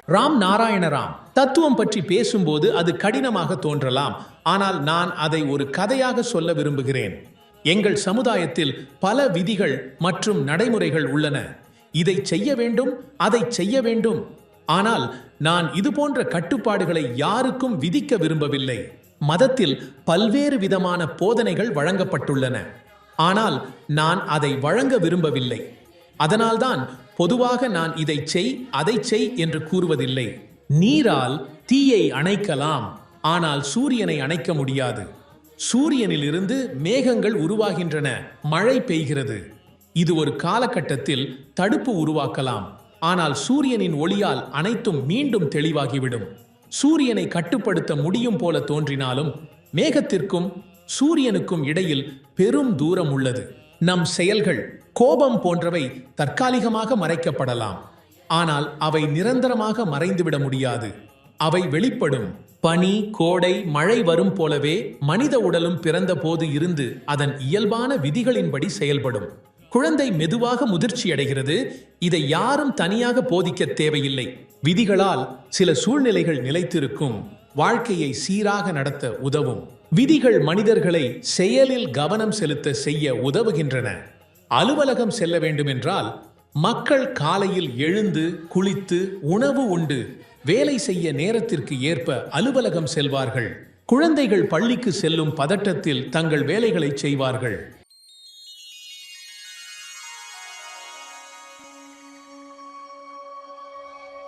ராம் நாராயண ராம். தத்துவம் பற்றி பேசும்போது அது கடினமாக தோன்றலாம், ஆனால் நான் அதை ஒரு கதையாக சொல்ல விரும்புகிறேன். எங்கள் சமுதாயத்தில் பல விதிகள் மற்றும் நடைமுறைகள் உள்ளன. இதை செய்ய வேண்டும், அதை செய்ய வேண்டும். ஆனால் நான் இதுபோன்ற கட்டுப்பாடுகளை யாருக்கும் விதிக்க விரும்பவில்லை. மதத்தில் பல்வேறு விதமான போதனைகள் வழங்கப்பட்டுள்ளன, ஆனால் நான் அதை வழங்க விரும்பவில்லை. அதனால்தான் பொதுவாக நான் இதை செய், அதை செய் என்று கூறுவதில்லை. நீரால் தீயை அணைக்கலாம், ஆனால் சூரியனை அணைக்க முடியாது. சூரியனிலிருந்து மேகங்கள் உருவாகின்றன, மழை பெய்கிறது. இது ஒரு காலகட்டத்தில் தடுப்பு உருவாக்கலாம், ஆனால் சூரியனின் ஒளியால் அனைத்தும் மீண்டும் தெளிவாகிவிடும். சூரியனை கட்டுப்படுத்த முடியும் போல தோன்றினாலும் மேகத்திற்கும் சூரியனுக்கும் இடையில் பெரும் தூரம் உள்ளது. நம் செயல்கள், கோபம் போன்றவை தற்காலிகமாக மறைக்கப்படலாம், ஆனால் அவை நிரந்தரமாக மறைந்துவிட முடியாது. அவை வெளிப்படும். பனி, கோடை, மழை வரும் போலவே மனித உடலும் பிறந்த போது இருந்து அதன் இயல்பான விதிகளின்படி செயல்படும். குழந்தை மெதுவாக முதிர்ச்சியடைகிறது. இதை யாரும் தனியாக போதிக்க தேவையில்லை. விதிகளால் சில சூழ்நிலைகள் நிலைத்திருக்கும், வாழ்க்கையை சீராக நடத்த உதவும். விதிகள் மனிதர்களை செயலில் கவனம் செலுத்த செய்ய உதவுகின்றன. அலுவலகம் செல்ல வேண்டுமென்றால் மக்கள் காலையில் எழுந்து குளித்து உணவு உண்டு வேலை செய்ய நேரத்திற்கு ஏற்ப அலுவலகம் செல்வார்கள். குழந்தைகள் பள்ளிக்கு செல்லும் பதட்டத்தில் தங்கள் வேலைகளை செய்வார்கள்.